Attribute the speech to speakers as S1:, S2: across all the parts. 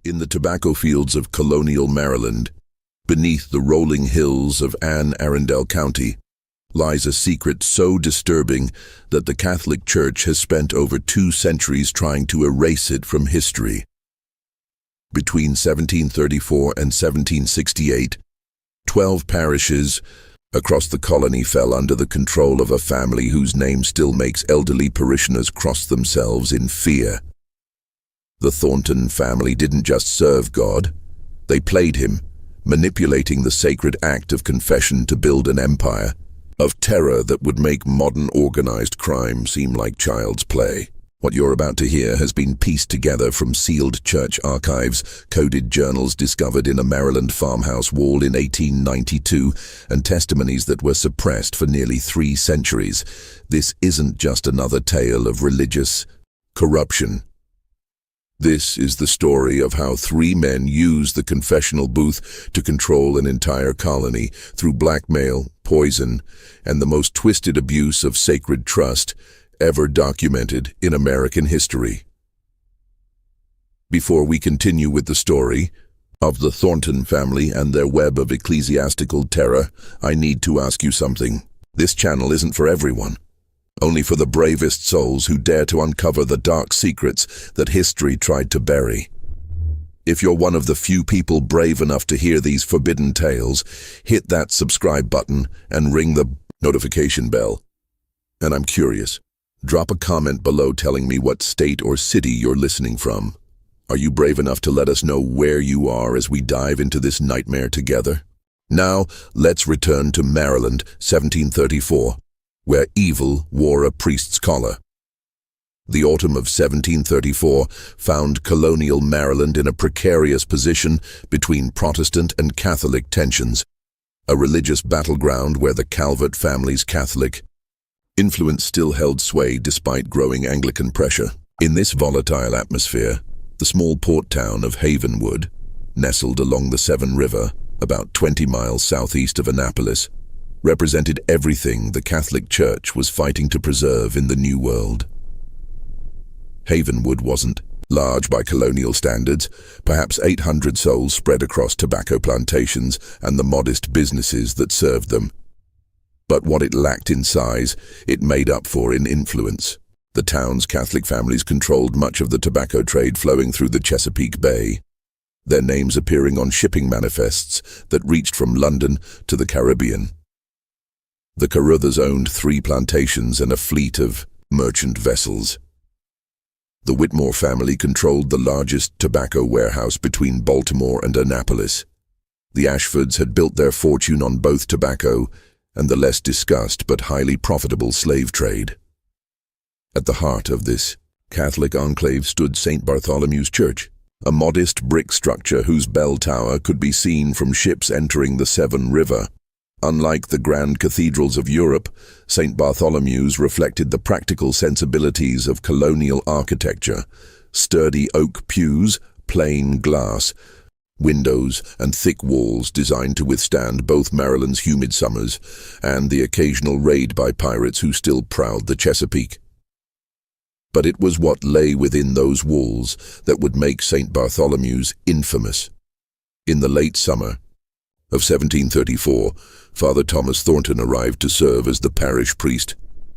S1: In the tobacco fields of Colonial, Maryland, beneath the rolling hills of Anne Arundel County, lies a secret so disturbing that the Catholic Church has spent over 2 centuries trying to erase it from history. Between 1734 and 1768, 12 parishes across the colony fell under the control of a family whose name still makes elderly parishioners cross themselves in fear. The Thornton family didn't just serve God, they played him, manipulating the sacred act of confession to build an empire of terror that would make modern organized crime seem like child's play. What you're about to hear has been pieced together from sealed church archives, coded journals discovered in a Maryland farmhouse wall in 1892, and testimonies that were suppressed for nearly 3 centuries. This isn't just another tale of religious corruption. This is the story of how 3 men used the confessional booth to control an entire colony through blackmail, poison, and the most twisted abuse of sacred trust ever documented in American history. Before we continue with the story of the Thornton family and their web of ecclesiastical terror, I need to ask you something. This channel isn't for everyone. Only for the bravest souls who dare to uncover the dark secrets that history tried to bury. If you're one of the few people brave enough to hear these forbidden tales, hit that subscribe button and ring the notification bell. And I'm curious, drop a comment below telling me what state or city you're listening from. Are you brave enough to let us know where you are as we dive into this nightmare together? Now, let's return to Maryland, 1734. Where evil wore a priest's collar. The autumn of 1734 found Colonial Maryland in a precarious position between Protestant and Catholic tensions, a religious battleground where the Calvert family's Catholic influence still held sway despite growing Anglican pressure. In this volatile atmosphere, the small port town of Havenwood, nestled along the Severn River, about 20 miles southeast of Annapolis, represented everything the Catholic Church was fighting to preserve in the New World. Havenwood wasn't large by colonial standards, perhaps 800 souls spread across tobacco plantations and the modest businesses that served them. But what it lacked in size, it made up for in influence. The town's Catholic families controlled much of the tobacco trade flowing through the Chesapeake Bay, their names appearing on shipping manifests that reached from London to the Caribbean. The Caruthers owned 3 plantations and a fleet of merchant vessels. The Whitmore family controlled the largest tobacco warehouse between Baltimore and Annapolis. The Ashfords had built their fortune on both tobacco and the less discussed but highly profitable slave trade. At the heart of this Catholic enclave stood St. Bartholomew's Church, a modest brick structure whose bell tower could be seen from ships entering the Severn River. Unlike the grand cathedrals of Europe, St. Bartholomew's reflected the practical sensibilities of colonial architecture: sturdy oak pews, plain glass, windows and thick walls designed to withstand both Maryland's humid summers and the occasional raid by pirates who still prowled the Chesapeake. But it was what lay within those walls that would make St. Bartholomew's infamous. In the late summer of 1734, Father Thomas Thornton arrived to serve as the parish priest,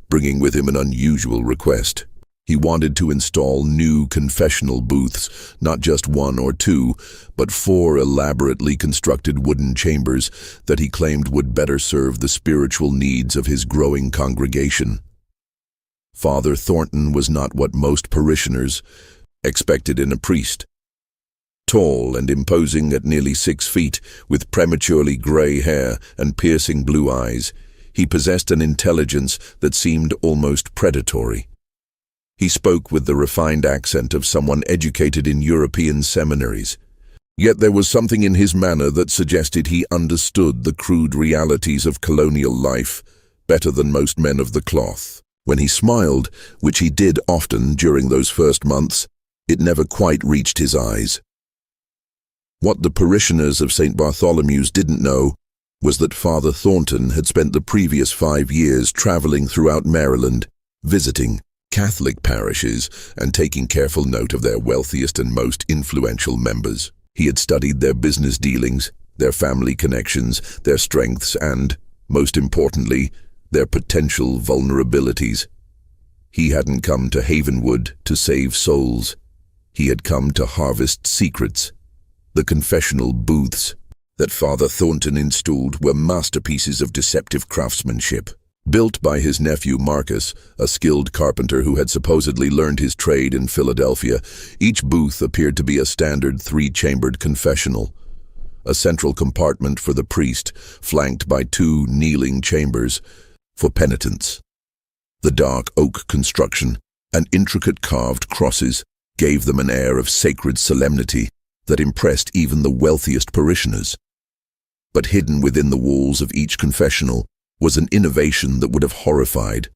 S1: bringing with him an unusual request. He wanted to install new confessional booths, not just 1 or 2, but 4 elaborately constructed wooden chambers that he claimed would better serve the spiritual needs of his growing congregation. Father Thornton was not what most parishioners expected in a priest. Tall and imposing at nearly 6 feet, with prematurely gray hair and piercing blue eyes, he possessed an intelligence that seemed almost predatory. He spoke with the refined accent of someone educated in European seminaries. Yet there was something in his manner that suggested he understood the crude realities of colonial life better than most men of the cloth. When he smiled, which he did often during those first months, it never quite reached his eyes. What the parishioners of St. Bartholomew's didn't know was that Father Thornton had spent the previous 5 years traveling throughout Maryland, visiting Catholic parishes and taking careful note of their wealthiest and most influential members. He had studied their business dealings, their family connections, their strengths and, most importantly, their potential vulnerabilities. He hadn't come to Havenwood to save souls. He had come to harvest secrets. The confessional booths that Father Thornton installed were masterpieces of deceptive craftsmanship. Built by his nephew Marcus, a skilled carpenter who had supposedly learned his trade in Philadelphia, each booth appeared to be a standard three-chambered confessional. A central compartment for the priest, flanked by two kneeling chambers for penitents. The dark oak construction and intricate carved crosses gave them an air of sacred solemnity that impressed even the wealthiest parishioners. But hidden within the walls of each confessional was an innovation that would have horrified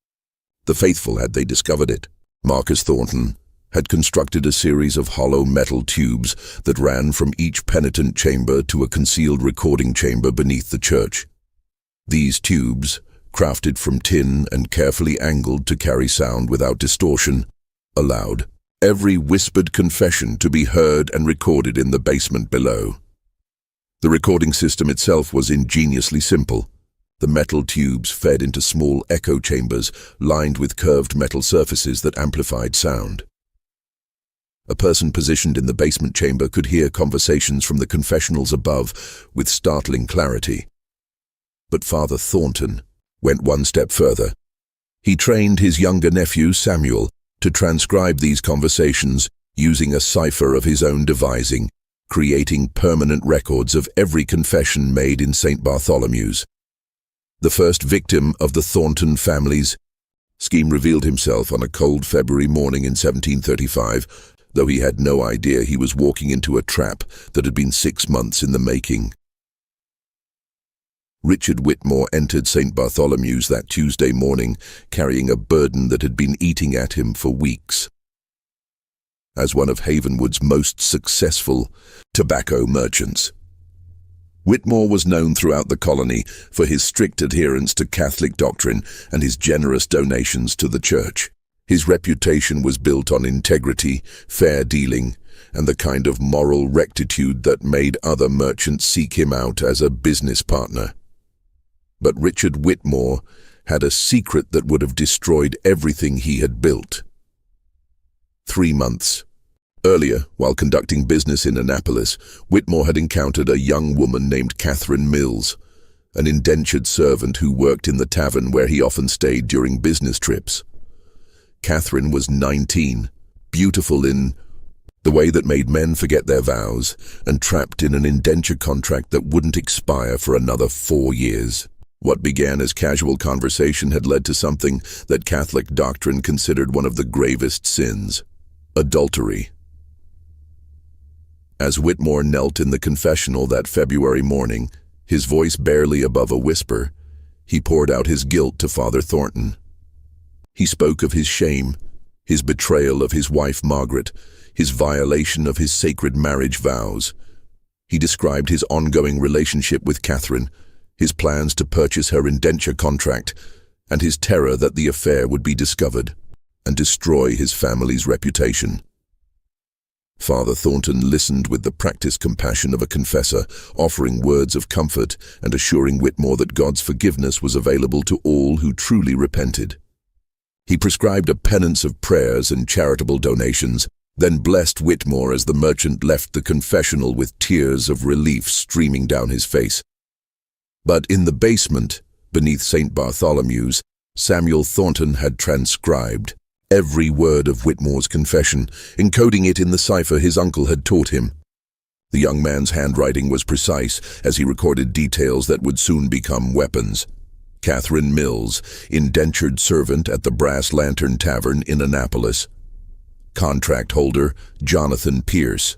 S1: the faithful had they discovered it. Marcus Thornton had constructed a series of hollow metal tubes that ran from each penitent chamber to a concealed recording chamber beneath the church. These tubes, crafted from tin and carefully angled to carry sound without distortion, allowed every whispered confession to be heard and recorded in the basement below. The recording system itself was ingeniously simple. The metal tubes fed into small echo chambers lined with curved metal surfaces that amplified sound. A person positioned in the basement chamber could hear conversations from the confessionals above with startling clarity. But Father Thornton went one step further. He trained his younger nephew, Samuel, to transcribe these conversations using a cipher of his own devising, creating permanent records of every confession made in St. Bartholomew's. The first victim of the Thornton family's scheme revealed himself on a cold February morning in 1735, though he had no idea he was walking into a trap that had been 6 months in the making. Richard Whitmore entered St. Bartholomew's that Tuesday morning, carrying a burden that had been eating at him for weeks. As one of Havenwood's most successful tobacco merchants, Whitmore was known throughout the colony for his strict adherence to Catholic doctrine and his generous donations to the church. His reputation was built on integrity, fair dealing, and the kind of moral rectitude that made other merchants seek him out as a business partner. But Richard Whitmore had a secret that would have destroyed everything he had built. 3 months earlier, while conducting business in Annapolis, Whitmore had encountered a young woman named Catherine Mills, an indentured servant who worked in the tavern where he often stayed during business trips. Catherine was 19, beautiful in the way that made men forget their vows, and trapped in an indenture contract that wouldn't expire for another 4 years. What began as casual conversation had led to something that Catholic doctrine considered one of the gravest sins: adultery. As Whitmore knelt in the confessional that February morning, his voice barely above a whisper, he poured out his guilt to Father Thornton. He spoke of his shame, his betrayal of his wife Margaret, his violation of his sacred marriage vows. He described his ongoing relationship with Catherine, his plans to purchase her indenture contract, and his terror that the affair would be discovered and destroy his family's reputation. Father Thornton listened with the practiced compassion of a confessor, offering words of comfort and assuring Whitmore that God's forgiveness was available to all who truly repented. He prescribed a penance of prayers and charitable donations, then blessed Whitmore as the merchant left the confessional with tears of relief streaming down his face. But in the basement, beneath St. Bartholomew's, Samuel Thornton had transcribed every word of Whitmore's confession, encoding it in the cipher his uncle had taught him. The young man's handwriting was precise as he recorded details that would soon become weapons. Catherine Mills, indentured servant at the Brass Lantern Tavern in Annapolis. Contract holder, Jonathan Pierce.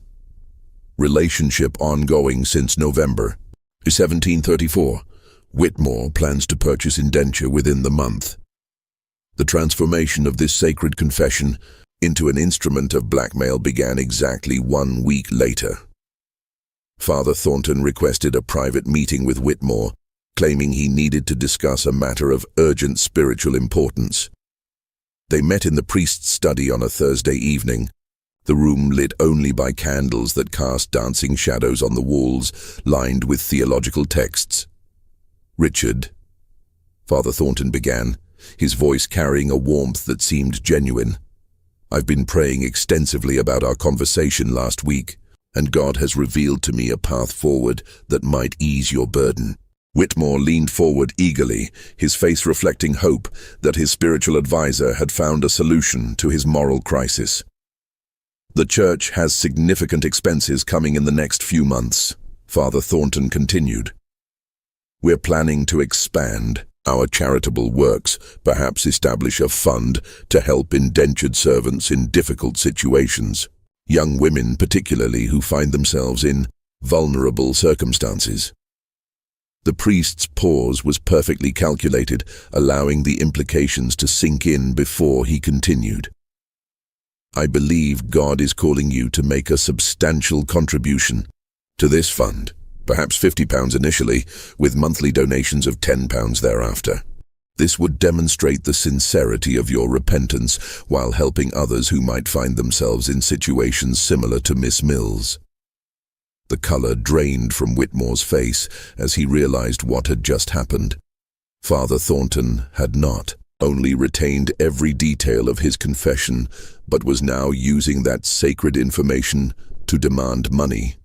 S1: Relationship ongoing since November 1734. Whitmore plans to purchase indenture within the month. The transformation of this sacred confession into an instrument of blackmail began exactly 1 week later. Father Thornton requested a private meeting with Whitmore, claiming he needed to discuss a matter of urgent spiritual importance. They met in the priest's study on a Thursday evening, the room lit only by candles that cast dancing shadows on the walls, lined with theological texts. "Richard," Father Thornton began, his voice carrying a warmth that seemed genuine. "I've been praying extensively about our conversation last week, and God has revealed to me a path forward that might ease your burden." Whitmore leaned forward eagerly, his face reflecting hope that his spiritual advisor had found a solution to his moral crisis. "The church has significant expenses coming in the next few months," Father Thornton continued. "We're planning to expand our charitable works, perhaps establish a fund to help indentured servants in difficult situations, young women particularly who find themselves in vulnerable circumstances." The priest's pause was perfectly calculated, allowing the implications to sink in before he continued. "I believe God is calling you to make a substantial contribution to this fund, perhaps £50 initially, with monthly donations of £10 thereafter. This would demonstrate the sincerity of your repentance while helping others who might find themselves in situations similar to Miss Mills." The color drained from Whitmore's face as he realized what had just happened. Father Thornton had not only retained every detail of his confession, but was now using that sacred information to demand money.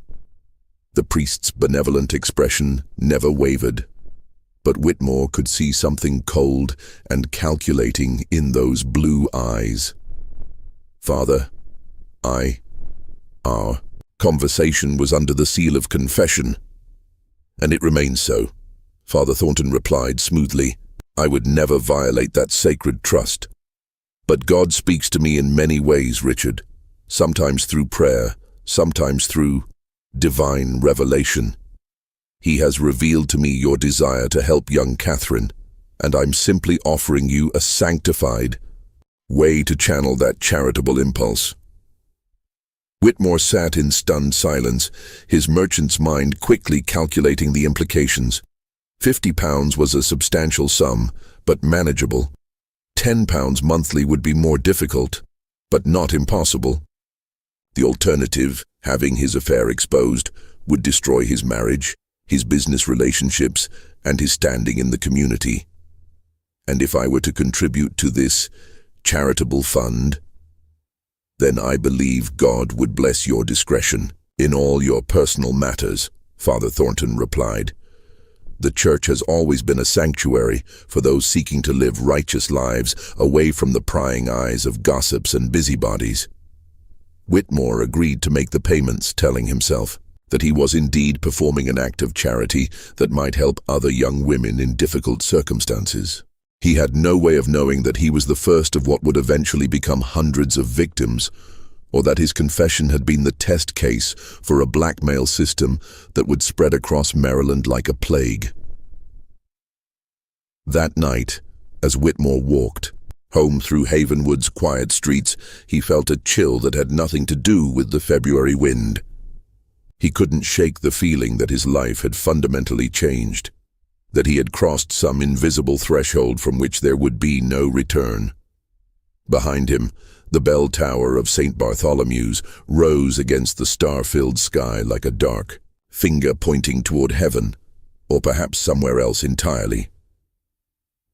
S1: The priest's benevolent expression never wavered, but Whitmore could see something cold and calculating in those blue eyes. "Father, our conversation was under the seal of confession, and it remains so," Father Thornton replied smoothly. "I would never violate that sacred trust. But God speaks to me in many ways, Richard, sometimes through prayer, sometimes through divine revelation. He has revealed to me your desire to help young Catherine, and I'm simply offering you a sanctified way to channel that charitable impulse." Whitmore sat in stunned silence, his merchant's mind quickly calculating the implications. £50 was a substantial sum, but manageable. £10 monthly would be more difficult, but not impossible. The alternative, having his affair exposed, would destroy his marriage, his business relationships, and his standing in the community. And if I were to contribute to this charitable fund, then I believe God would bless your discretion in all your personal matters, Father Thornton replied. "The church has always been a sanctuary for those seeking to live righteous lives away from the prying eyes of gossips and busybodies." Whitmore agreed to make the payments, telling himself that he was indeed performing an act of charity that might help other young women in difficult circumstances. He had no way of knowing that he was the first of what would eventually become hundreds of victims, or that his confession had been the test case for a blackmail system that would spread across Maryland like a plague. That night, as Whitmore walked home through Havenwood's quiet streets, he felt a chill that had nothing to do with the February wind. He couldn't shake the feeling that his life had fundamentally changed, that he had crossed some invisible threshold from which there would be no return. Behind him, the bell tower of St. Bartholomew's rose against the star-filled sky like a dark finger pointing toward heaven, or perhaps somewhere else entirely.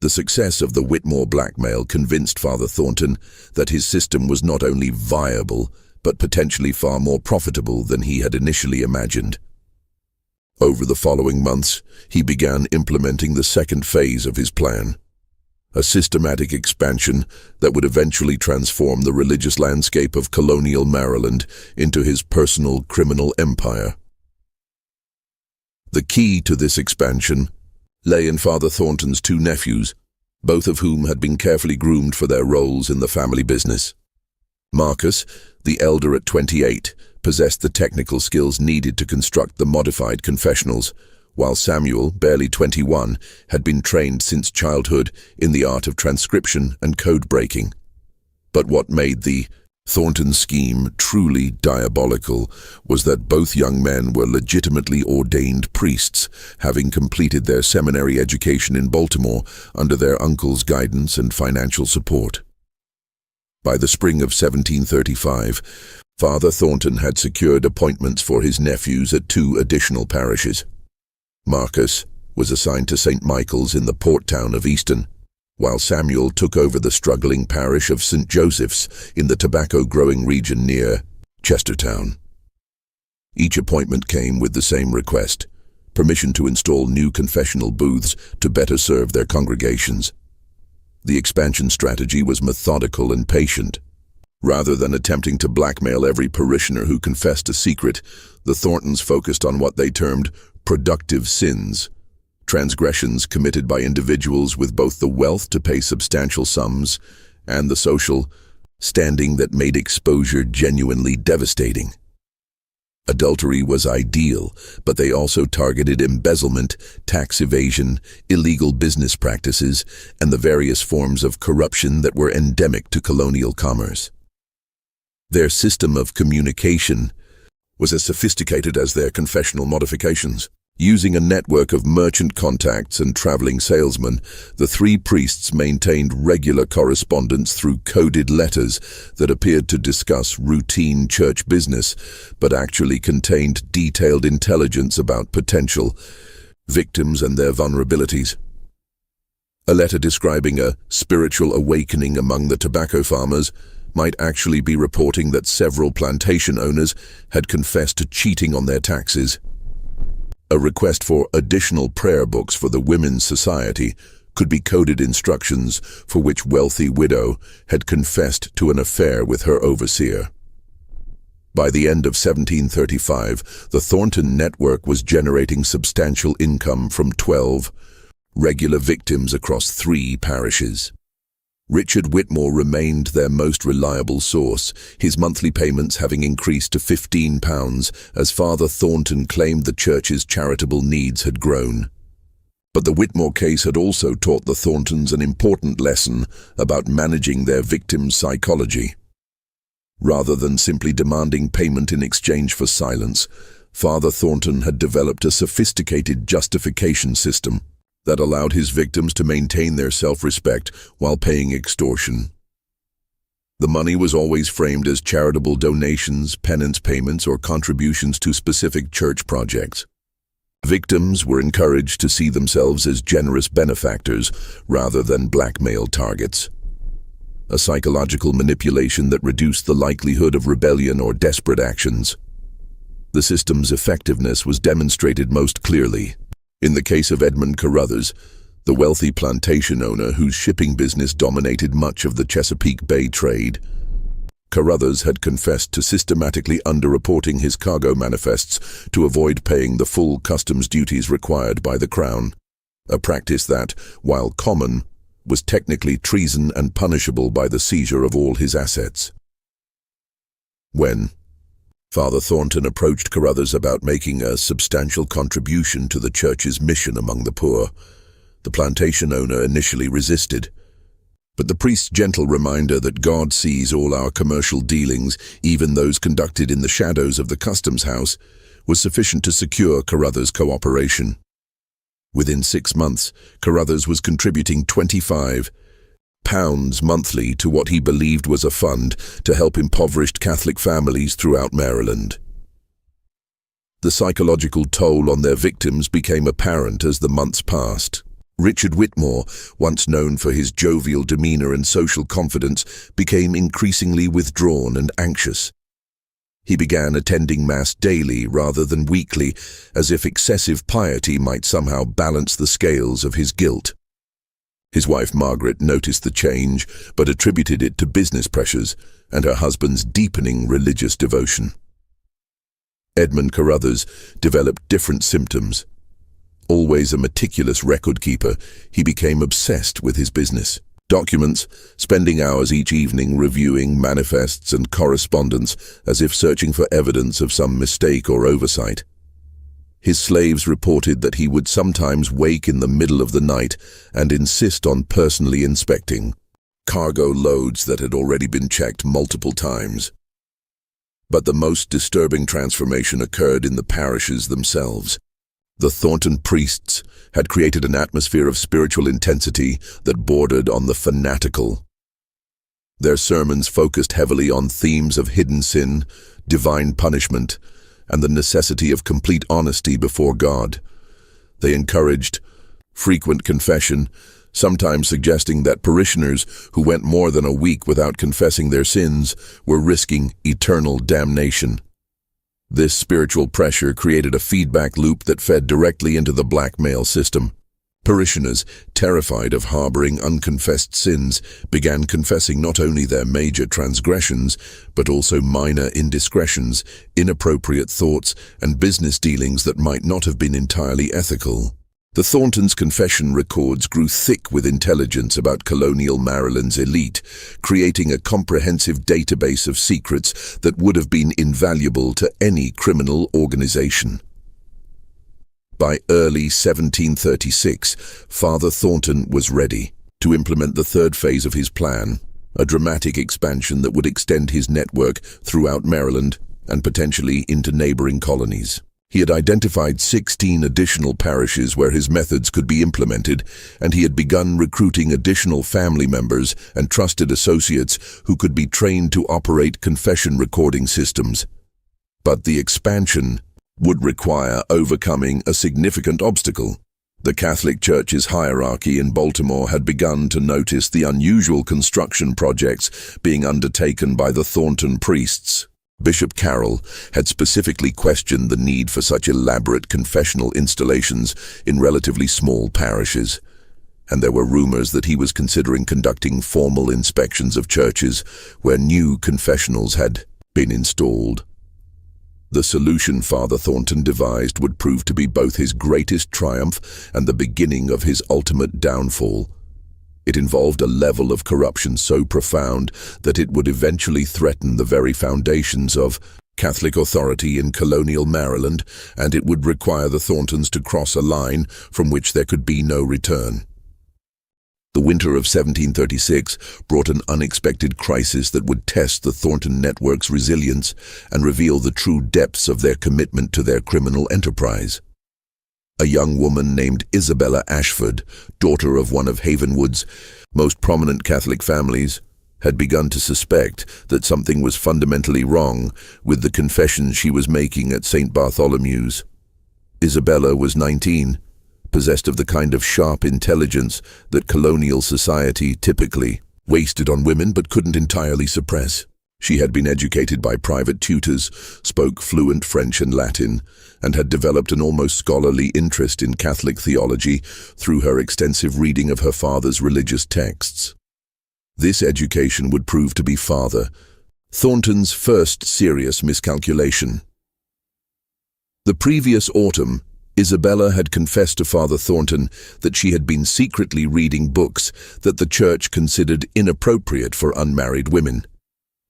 S1: The success of the Whitmore blackmail convinced Father Thornton that his system was not only viable, but potentially far more profitable than he had initially imagined. Over the following months, he began implementing the second phase of his plan, a systematic expansion that would eventually transform the religious landscape of colonial Maryland into his personal criminal empire. The key to this expansion lay in Father Thornton's two nephews, both of whom had been carefully groomed for their roles in the family business. Marcus, the elder at 28, possessed the technical skills needed to construct the modified confessionals, while Samuel, barely 21, had been trained since childhood in the art of transcription and code breaking. But what made the Thornton scheme truly diabolical was that both young men were legitimately ordained priests, having completed their seminary education in Baltimore under their uncle's guidance and financial support. By the spring of 1735, Father Thornton had secured appointments for his nephews at 2 additional parishes. Marcus was assigned to St. Michael's in the port town of Easton, while Samuel took over the struggling parish of St. Joseph's in the tobacco-growing region near Chestertown. Each appointment came with the same request: permission to install new confessional booths to better serve their congregations. The expansion strategy was methodical and patient. Rather than attempting to blackmail every parishioner who confessed a secret, the Thorntons focused on what they termed productive sins, transgressions committed by individuals with both the wealth to pay substantial sums and the social standing that made exposure genuinely devastating. Adultery was ideal, but they also targeted embezzlement, tax evasion, illegal business practices, and the various forms of corruption that were endemic to colonial commerce. Their system of communication was as sophisticated as their confessional modifications. Using a network of merchant contacts and traveling salesmen, the 3 priests maintained regular correspondence through coded letters that appeared to discuss routine church business, but actually contained detailed intelligence about potential victims and their vulnerabilities. A letter describing a spiritual awakening among the tobacco farmers might actually be reporting that several plantation owners had confessed to cheating on their taxes. A request for additional prayer books for the Women's Society could be coded instructions for which wealthy widow had confessed to an affair with her overseer. By the end of 1735, the Thornton network was generating substantial income from 12 regular victims across 3 parishes. Richard Whitmore remained their most reliable source, his monthly payments having increased to £15 as Father Thornton claimed the church's charitable needs had grown. But the Whitmore case had also taught the Thorntons an important lesson about managing their victims' psychology. Rather than simply demanding payment in exchange for silence, Father Thornton had developed a sophisticated justification system that allowed his victims to maintain their self-respect while paying extortion. The money was always framed as charitable donations, penance payments, or contributions to specific church projects. Victims were encouraged to see themselves as generous benefactors rather than blackmailed targets. A psychological manipulation that reduced the likelihood of rebellion or desperate actions. The system's effectiveness was demonstrated most clearly in the case of Edmund Carruthers, the wealthy plantation owner whose shipping business dominated much of the Chesapeake Bay trade. Carruthers had confessed to systematically underreporting his cargo manifests to avoid paying the full customs duties required by the Crown, a practice that, while common, was technically treason and punishable by the seizure of all his assets. When Father Thornton approached Carruthers about making a substantial contribution to the church's mission among the poor, the plantation owner initially resisted. But the priest's gentle reminder that God sees all our commercial dealings, even those conducted in the shadows of the customs house, was sufficient to secure Carruthers' cooperation. Within 6 months, Carruthers was contributing £25 monthly to what he believed was a fund to help impoverished Catholic families throughout Maryland. The psychological toll on their victims became apparent as the months passed. Richard Whitmore, once known for his jovial demeanor and social confidence, became increasingly withdrawn and anxious. He began attending Mass daily rather than weekly, as if excessive piety might somehow balance the scales of his guilt. His wife Margaret noticed the change, but attributed it to business pressures and her husband's deepening religious devotion. Edmund Carruthers developed different symptoms. Always a meticulous record keeper, he became obsessed with his business. Documents, spending hours each evening reviewing manifests and correspondence as if searching for evidence of some mistake or oversight. His slaves reported that he would sometimes wake in the middle of the night and insist on personally inspecting cargo loads that had already been checked multiple times. But the most disturbing transformation occurred in the parishes themselves. The Thornton priests had created an atmosphere of spiritual intensity that bordered on the fanatical. Their sermons focused heavily on themes of hidden sin, divine punishment, and the necessity of complete honesty before God. They encouraged frequent confession, sometimes suggesting that parishioners who went more than a week without confessing their sins were risking eternal damnation. This spiritual pressure created a feedback loop that fed directly into the blackmail system. Parishioners, terrified of harboring unconfessed sins, began confessing not only their major transgressions, but also minor indiscretions, inappropriate thoughts, and business dealings that might not have been entirely ethical. The Thorntons' confession records grew thick with intelligence about colonial Maryland's elite, creating a comprehensive database of secrets that would have been invaluable to any criminal organization. By early 1736, Father Thornton was ready to implement the third phase of his plan, a dramatic expansion that would extend his network throughout Maryland and potentially into neighboring colonies. He had identified 16 additional parishes where his methods could be implemented, and he had begun recruiting additional family members and trusted associates who could be trained to operate confession recording systems. But the expansion would require overcoming a significant obstacle. The Catholic Church's hierarchy in Baltimore had begun to notice the unusual construction projects being undertaken by the Thornton priests. Bishop Carroll had specifically questioned the need for such elaborate confessional installations in relatively small parishes, and there were rumors that he was considering conducting formal inspections of churches where new confessionals had been installed. The solution Father Thornton devised would prove to be both his greatest triumph and the beginning of his ultimate downfall. It involved a level of corruption so profound that it would eventually threaten the very foundations of Catholic authority in colonial Maryland, and it would require the Thorntons to cross a line from which there could be no return. The winter of 1736 brought an unexpected crisis that would test the Thornton network's resilience and reveal the true depths of their commitment to their criminal enterprise. A young woman named Isabella Ashford, daughter of one of Havenwood's most prominent Catholic families, had begun to suspect that something was fundamentally wrong with the confessions she was making at St. Bartholomew's. Isabella was 19, possessed of the kind of sharp intelligence that colonial society typically wasted on women but couldn't entirely suppress. She had been educated by private tutors, spoke fluent French and Latin, and had developed an almost scholarly interest in Catholic theology through her extensive reading of her father's religious texts. This education would prove to be Father Thornton's first serious miscalculation. The previous autumn, Isabella had confessed to Father Thornton that she had been secretly reading books that the Church considered inappropriate for unmarried women,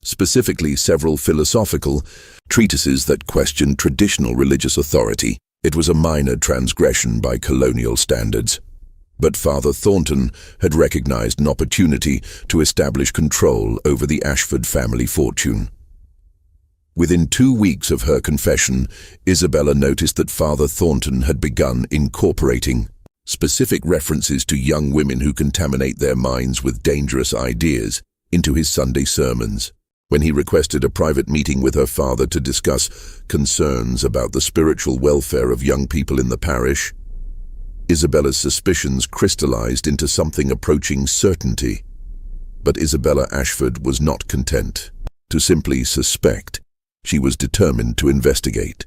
S1: specifically several philosophical treatises that questioned traditional religious authority. It was a minor transgression by colonial standards, but Father Thornton had recognized an opportunity to establish control over the Ashford family fortune. Within 2 weeks of her confession, Isabella noticed that Father Thornton had begun incorporating specific references to young women who contaminate their minds with dangerous ideas into his Sunday sermons. When he requested a private meeting with her father to discuss concerns about the spiritual welfare of young people in the parish, Isabella's suspicions crystallized into something approaching certainty. But Isabella Ashford was not content to simply suspect. She was determined to investigate.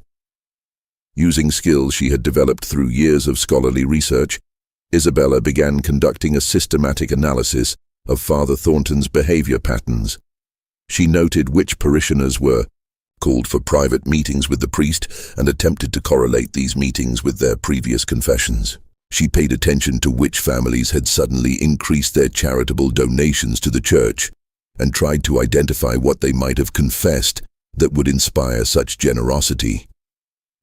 S1: Using skills she had developed through years of scholarly research, Isabella began conducting a systematic analysis of Father Thornton's behavior patterns. She noted which parishioners were called for private meetings with the priest and attempted to correlate these meetings with their previous confessions. She paid attention to which families had suddenly increased their charitable donations to the church and tried to identify what they might have confessed that would inspire such generosity.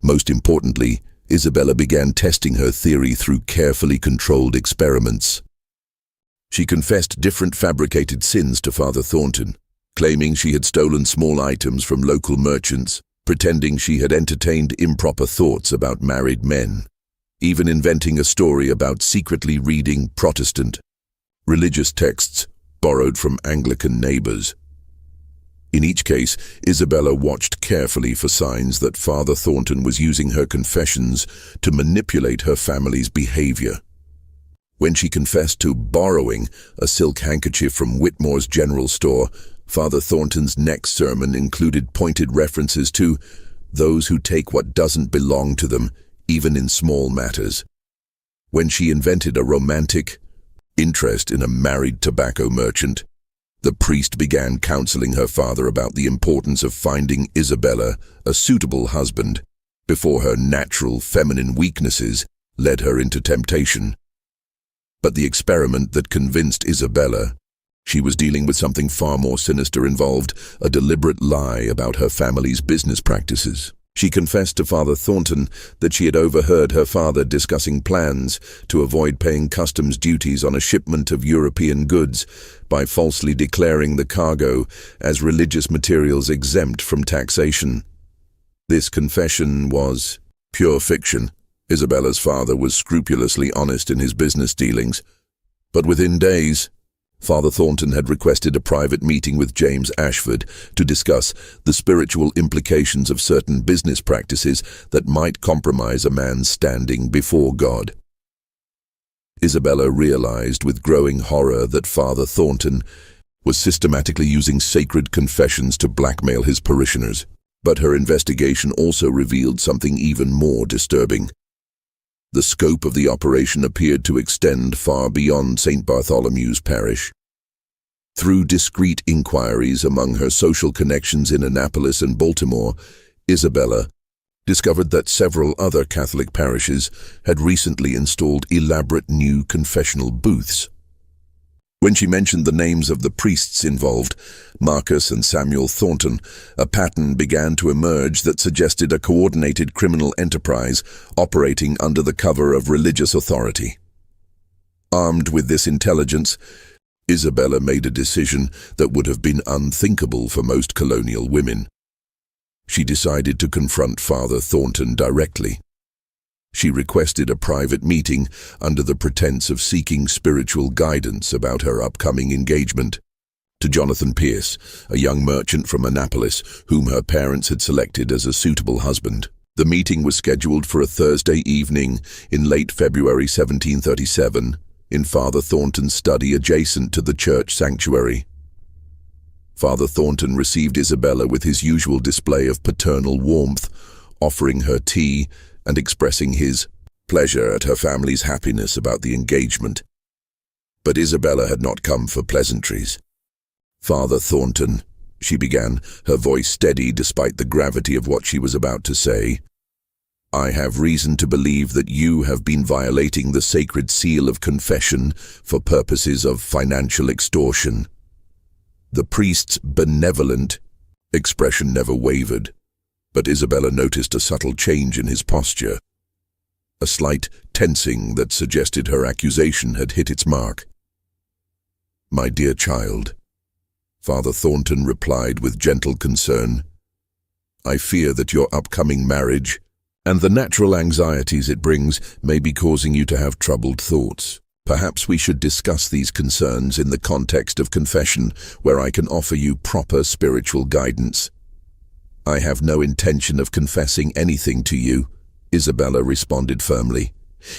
S1: Most importantly, Isabella began testing her theory through carefully controlled experiments. She confessed different fabricated sins to Father Thornton, claiming she had stolen small items from local merchants, pretending she had entertained improper thoughts about married men, even inventing a story about secretly reading Protestant religious texts borrowed from Anglican neighbors. In each case, Isabella watched carefully for signs that Father Thornton was using her confessions to manipulate her family's behavior. When she confessed to borrowing a silk handkerchief from Whitmore's general store, Father Thornton's next sermon included pointed references to those who take what doesn't belong to them, even in small matters. When she invented a romantic interest in a married tobacco merchant, the priest began counseling her father about the importance of finding Isabella a suitable husband before her natural feminine weaknesses led her into temptation. But the experiment that convinced Isabella she was dealing with something far more sinister involved a deliberate lie about her family's business practices. She confessed to Father Thornton that she had overheard her father discussing plans to avoid paying customs duties on a shipment of European goods by falsely declaring the cargo as religious materials exempt from taxation. This confession was pure fiction. Isabella's father was scrupulously honest in his business dealings, but within days, Father Thornton had requested a private meeting with James Ashford to discuss the spiritual implications of certain business practices that might compromise a man's standing before God. Isabella realized with growing horror that Father Thornton was systematically using sacred confessions to blackmail his parishioners, but her investigation also revealed something even more disturbing. The scope of the operation appeared to extend far beyond St. Bartholomew's parish. Through discreet inquiries among her social connections in Annapolis and Baltimore, Isabella discovered that several other Catholic parishes had recently installed elaborate new confessional booths. When she mentioned the names of the priests involved, Marcus and Samuel Thornton, a pattern began to emerge that suggested a coordinated criminal enterprise operating under the cover of religious authority. Armed with this intelligence, Isabella made a decision that would have been unthinkable for most colonial women. She decided to confront Father Thornton directly. She requested a private meeting under the pretense of seeking spiritual guidance about her upcoming engagement to Jonathan Pierce, a young merchant from Annapolis whom her parents had selected as a suitable husband. The meeting was scheduled for a Thursday evening in late February 1737 in Father Thornton's study adjacent to the church sanctuary. Father Thornton received Isabella with his usual display of paternal warmth, offering her tea and expressing his pleasure at her family's happiness about the engagement. But Isabella had not come for pleasantries. "Father Thornton," she began, her voice steady despite the gravity of what she was about to say, "I have reason to believe that you have been violating the sacred seal of confession for purposes of financial extortion." The priest's benevolent expression never wavered, but Isabella noticed a subtle change in his posture, a slight tensing that suggested her accusation had hit its mark. "My dear child," Father Thornton replied with gentle concern, "I fear that your upcoming marriage and the natural anxieties it brings may be causing you to have troubled thoughts. Perhaps we should discuss these concerns in the context of confession, where I can offer you proper spiritual guidance." "I have no intention of confessing anything to you," Isabella responded firmly.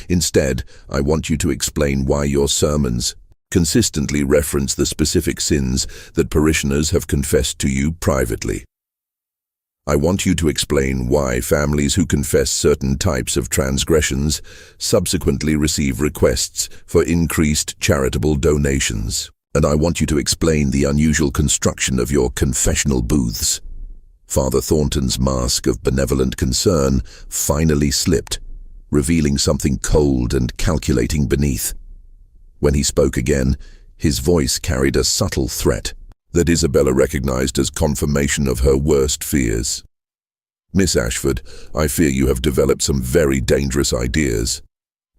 S1: "Instead, I want you to explain why your sermons consistently reference the specific sins that parishioners have confessed to you privately. I want you to explain why families who confess certain types of transgressions subsequently receive requests for increased charitable donations. And I want you to explain the unusual construction of your confessional booths." Father Thornton's mask of benevolent concern finally slipped, revealing something cold and calculating beneath. When he spoke again, his voice carried a subtle threat that Isabella recognized as confirmation of her worst fears. "Miss Ashford, I fear you have developed some very dangerous ideas.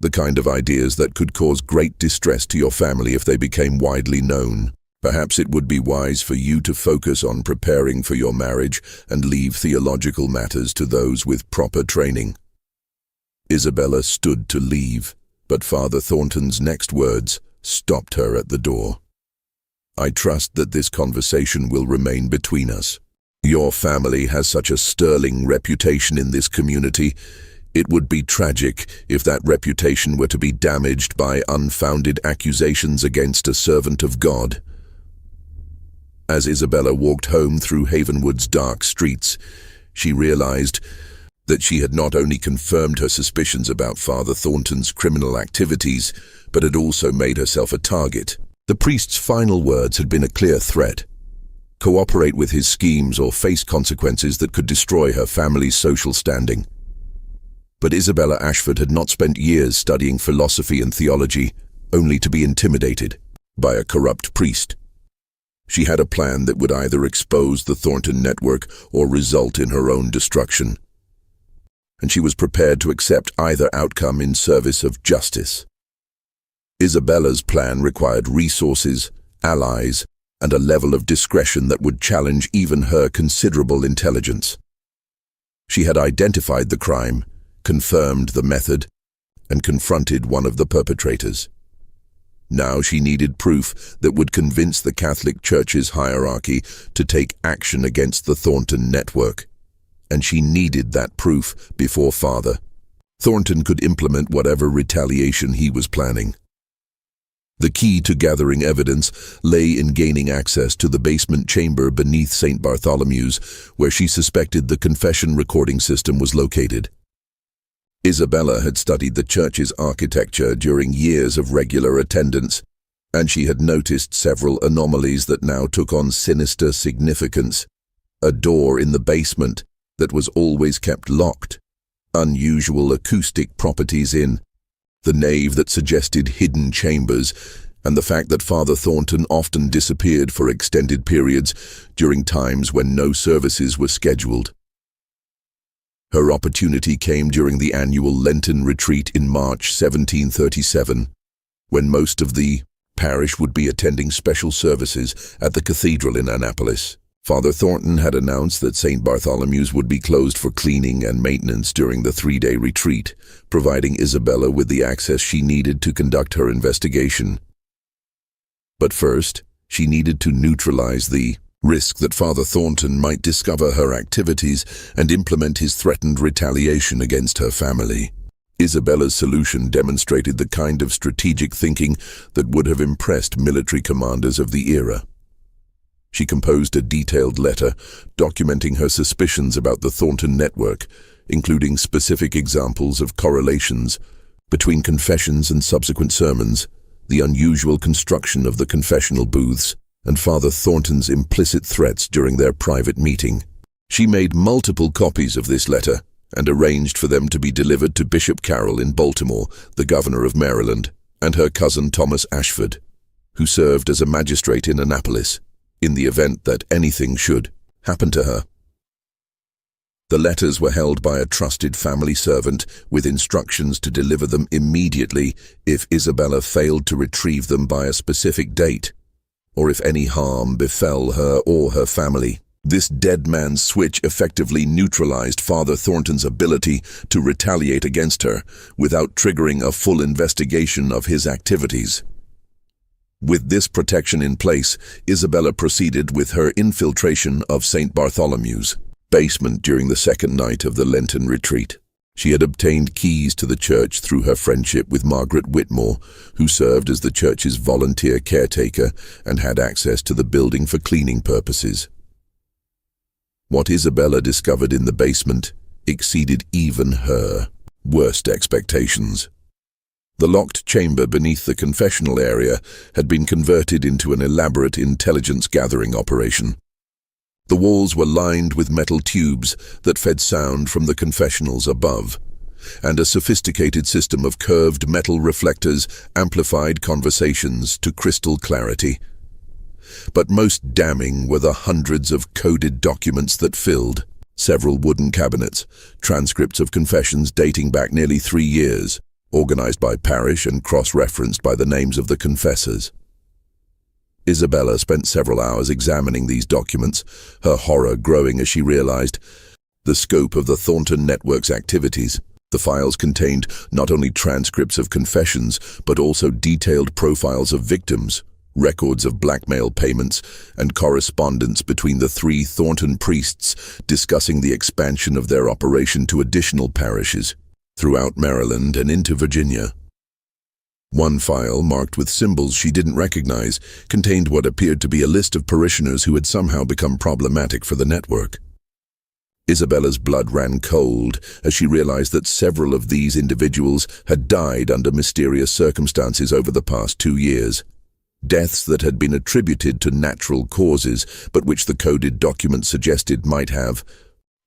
S1: The kind of ideas that could cause great distress to your family if they became widely known. Perhaps it would be wise for you to focus on preparing for your marriage and leave theological matters to those with proper training." Isabella stood to leave, but Father Thornton's next words stopped her at the door. I trust that this conversation will remain between us. Your family has such a sterling reputation in this community. It would be tragic if that reputation were to be damaged by unfounded accusations against a servant of God. As Isabella walked home through Havenwood's dark streets, she realized that she had not only confirmed her suspicions about Father Thornton's criminal activities, but had also made herself a target. The priest's final words had been a clear threat: cooperate with his schemes or face consequences that could destroy her family's social standing. But Isabella Ashford had not spent years studying philosophy and theology, only to be intimidated by a corrupt priest. She had a plan that would either expose the Thornton network or result in her own destruction, and she was prepared to accept either outcome in service of justice. Isabella's plan required resources, allies, and a level of discretion that would challenge even her considerable intelligence. She had identified the crime, confirmed the method, and confronted one of the perpetrators. Now she needed proof that would convince the Catholic Church's hierarchy to take action against the Thornton network. And she needed that proof before Father Thornton could implement whatever retaliation he was planning. The key to gathering evidence lay in gaining access to the basement chamber beneath St. Bartholomew's, where she suspected the confession recording system was located. Isabella had studied the church's architecture during years of regular attendance, and she had noticed several anomalies that now took on sinister significance. A door in the basement that was always kept locked, unusual acoustic properties in the nave that suggested hidden chambers, and the fact that Father Thornton often disappeared for extended periods during times when no services were scheduled. Her opportunity came during the annual Lenten retreat in March 1737, when most of the parish would be attending special services at the cathedral in Annapolis. Father Thornton had announced that St. Bartholomew's would be closed for cleaning and maintenance during the 3-day retreat, providing Isabella with the access she needed to conduct her investigation. But first, she needed to neutralize the risk that Father Thornton might discover her activities and implement his threatened retaliation against her family. Isabella's solution demonstrated the kind of strategic thinking that would have impressed military commanders of the era. She composed a detailed letter documenting her suspicions about the Thornton network, including specific examples of correlations between confessions and subsequent sermons, the unusual construction of the confessional booths, and Father Thornton's implicit threats during their private meeting. She made multiple copies of this letter and arranged for them to be delivered to Bishop Carroll in Baltimore, the governor of Maryland, and her cousin Thomas Ashford, who served as a magistrate in Annapolis, in the event that anything should happen to her. The letters were held by a trusted family servant with instructions to deliver them immediately if Isabella failed to retrieve them by a specific date, or if any harm befell her or her family. This dead man's switch effectively neutralized Father Thornton's ability to retaliate against her without triggering a full investigation of his activities. With this protection in place, Isabella proceeded with her infiltration of St. Bartholomew's basement during the second night of the Lenten retreat. She had obtained keys to the church through her friendship with Margaret Whitmore, who served as the church's volunteer caretaker and had access to the building for cleaning purposes. What Isabella discovered in the basement exceeded even her worst expectations. The locked chamber beneath the confessional area had been converted into an elaborate intelligence-gathering operation. The walls were lined with metal tubes that fed sound from the confessionals above, and a sophisticated system of curved metal reflectors amplified conversations to crystal clarity. But most damning were the hundreds of coded documents that filled several wooden cabinets, transcripts of confessions dating back nearly 3 years, organized by parish and cross-referenced by the names of the confessors. Isabella spent several hours examining these documents, her horror growing as she realized the scope of the Thornton network's activities. The files contained not only transcripts of confessions, but also detailed profiles of victims, records of blackmail payments, and correspondence between the three Thornton priests discussing the expansion of their operation to additional parishes throughout Maryland and into Virginia. One file, marked with symbols she didn't recognize, contained what appeared to be a list of parishioners who had somehow become problematic for the network. Isabella's blood ran cold as she realized that several of these individuals had died under mysterious circumstances over the past 2 years. Deaths that had been attributed to natural causes, but which the coded document suggested might have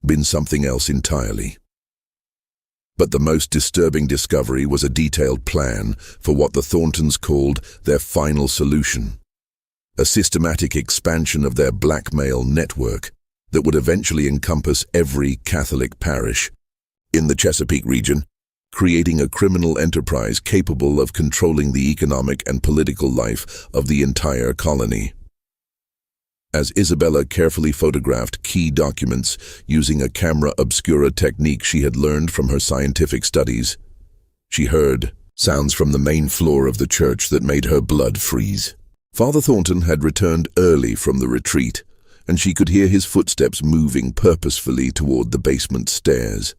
S1: been something else entirely. But the most disturbing discovery was a detailed plan for what the Thorntons called their final solution, a systematic expansion of their blackmail network that would eventually encompass every Catholic parish in the Chesapeake region, creating a criminal enterprise capable of controlling the economic and political life of the entire colony. As Isabella carefully photographed key documents using a camera obscura technique she had learned from her scientific studies, she heard sounds from the main floor of the church that made her blood freeze. Father Thornton had returned early from the retreat, and she could hear his footsteps moving purposefully toward the basement stairs.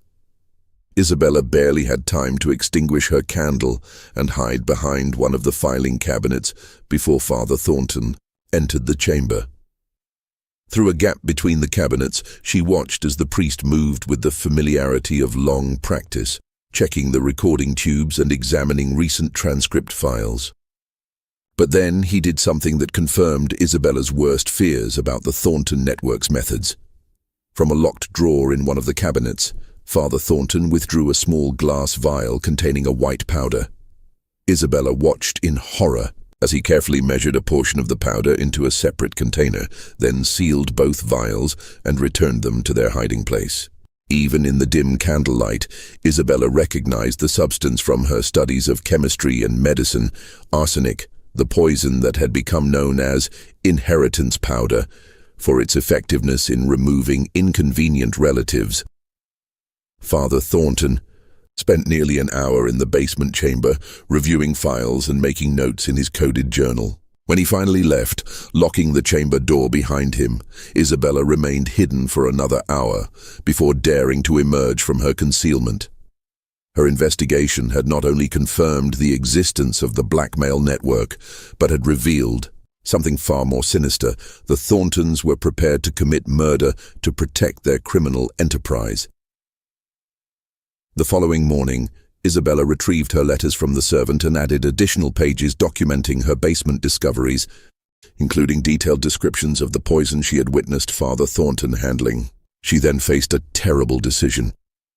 S1: Isabella barely had time to extinguish her candle and hide behind one of the filing cabinets before Father Thornton entered the chamber. Through a gap between the cabinets, she watched as the priest moved with the familiarity of long practice, checking the recording tubes and examining recent transcript files. But then he did something that confirmed Isabella's worst fears about the Thornton network's methods. From a locked drawer in one of the cabinets, Father Thornton withdrew a small glass vial containing a white powder. Isabella watched in horror as he carefully measured a portion of the powder into a separate container, then sealed both vials and returned them to their hiding place. Even in the dim candlelight, Isabella recognized the substance from her studies of chemistry and medicine: arsenic, the poison that had become known as inheritance powder, for its effectiveness in removing inconvenient relatives. Father Thornton spent nearly an hour in the basement chamber, reviewing files and making notes in his coded journal. When he finally left, locking the chamber door behind him, Isabella remained hidden for another hour before daring to emerge from her concealment. Her investigation had not only confirmed the existence of the blackmail network, but had revealed something far more sinister. The Thorntons were prepared to commit murder to protect their criminal enterprise. The following morning, Isabella retrieved her letters from the servant and added additional pages documenting her basement discoveries, including detailed descriptions of the poison she had witnessed Father Thornton handling. She then faced a terrible decision.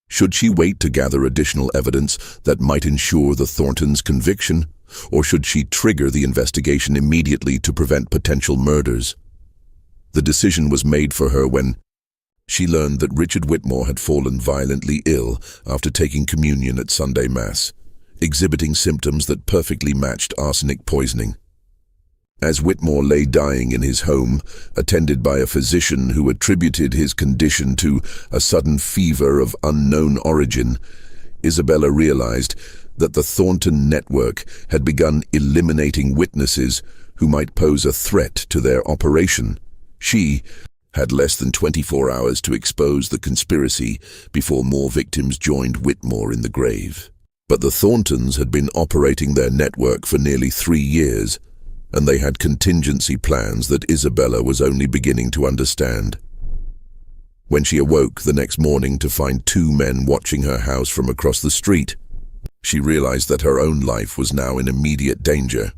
S1: Should she wait to gather additional evidence that might ensure the Thorntons' conviction, or should she trigger the investigation immediately to prevent potential murders? The decision was made for her when she learned that Richard Whitmore had fallen violently ill after taking communion at Sunday Mass, exhibiting symptoms that perfectly matched arsenic poisoning. As Whitmore lay dying in his home, attended by a physician who attributed his condition to a sudden fever of unknown origin, Isabella realized that the Thornton network had begun eliminating witnesses who might pose a threat to their operation. She had less than 24 hours to expose the conspiracy before more victims joined Whitmore in the grave. But the Thorntons had been operating their network for nearly 3 years, and they had contingency plans that Isabella was only beginning to understand. When she awoke the next morning to find 2 men watching her house from across the street, she realized that her own life was now in immediate danger.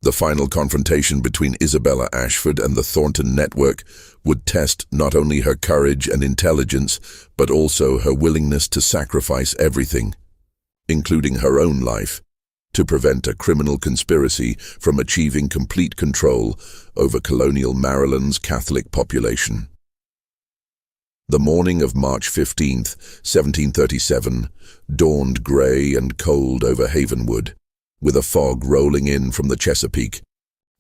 S1: The final confrontation between Isabella Ashford and the Thornton network would test not only her courage and intelligence, but also her willingness to sacrifice everything, including her own life, to prevent a criminal conspiracy from achieving complete control over colonial Maryland's Catholic population. The morning of March 15th, 1737, dawned grey and cold over Havenwood, with a fog rolling in from the Chesapeake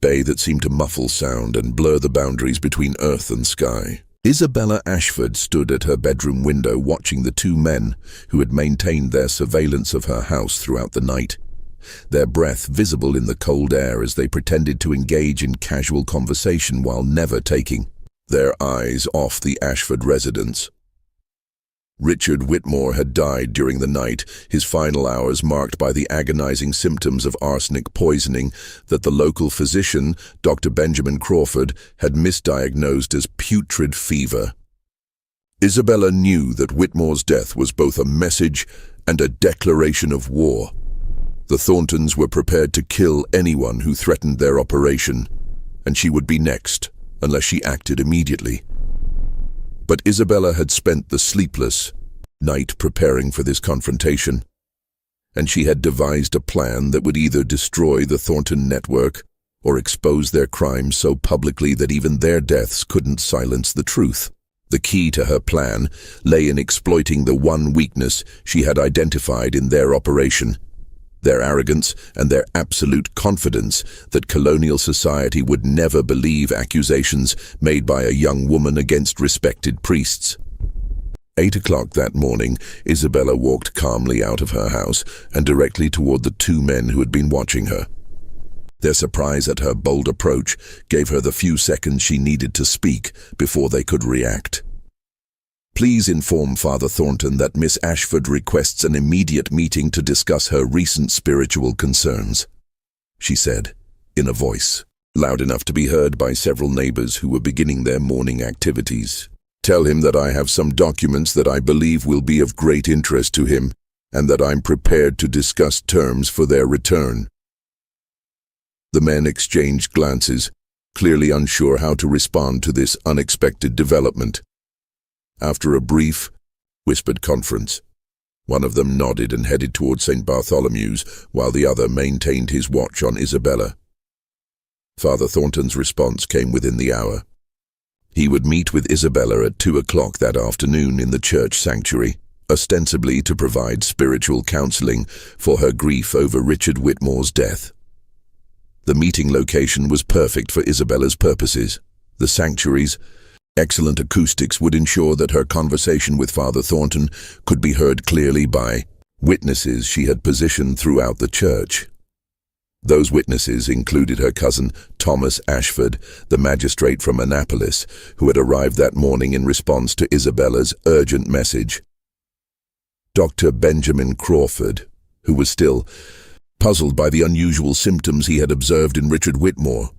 S1: Bay that seemed to muffle sound and blur the boundaries between earth and sky. Isabella Ashford stood at her bedroom window watching the 2 men who had maintained their surveillance of her house throughout the night. their breath visible in the cold air as they pretended to engage in casual conversation while never taking their eyes off the Ashford residence. Richard Whitmore had died during the night, his final hours marked by the agonizing symptoms of arsenic poisoning that the local physician, Dr. Benjamin Crawford, had misdiagnosed as putrid fever. Isabella knew that Whitmore's death was both a message and a declaration of war. The Thorntons were prepared to kill anyone who threatened their operation, and she would be next, unless she acted immediately. But Isabella had spent the sleepless night preparing for this confrontation, and she had devised a plan that would either destroy the Thornton network or expose their crimes so publicly that even their deaths couldn't silence the truth. The key to her plan lay in exploiting the one weakness she had identified in their operation: their arrogance and their absolute confidence that colonial society would never believe accusations made by a young woman against respected priests. 8 o'clock that morning, Isabella walked calmly out of her house and directly toward the two men who had been watching her. Their surprise at her bold approach gave her the few seconds she needed to speak before they could react. "Please inform Father Thornton that Miss Ashford requests an immediate meeting to discuss her recent spiritual concerns," she said, in a voice loud enough to be heard by several neighbors who were beginning their morning activities. "Tell him that I have some documents that I believe will be of great interest to him, and that I'm prepared to discuss terms for their return." The men exchanged glances, clearly unsure how to respond to this unexpected development. After a brief, whispered conference, one of them nodded and headed toward St. Bartholomew's, while the other maintained his watch on Isabella. Father Thornton's response came within the hour. He would meet with Isabella at 2 o'clock that afternoon in the church sanctuary, ostensibly to provide spiritual counseling for her grief over Richard Whitmore's death. The meeting location was perfect for Isabella's purposes. The sanctuary's excellent acoustics would ensure that her conversation with Father Thornton could be heard clearly by witnesses she had positioned throughout the church. Those witnesses included her cousin Thomas Ashford, the magistrate from Annapolis, who had arrived that morning in response to Isabella's urgent message; Dr. Benjamin Crawford, who was still puzzled by the unusual symptoms he had observed in Richard Whitmore;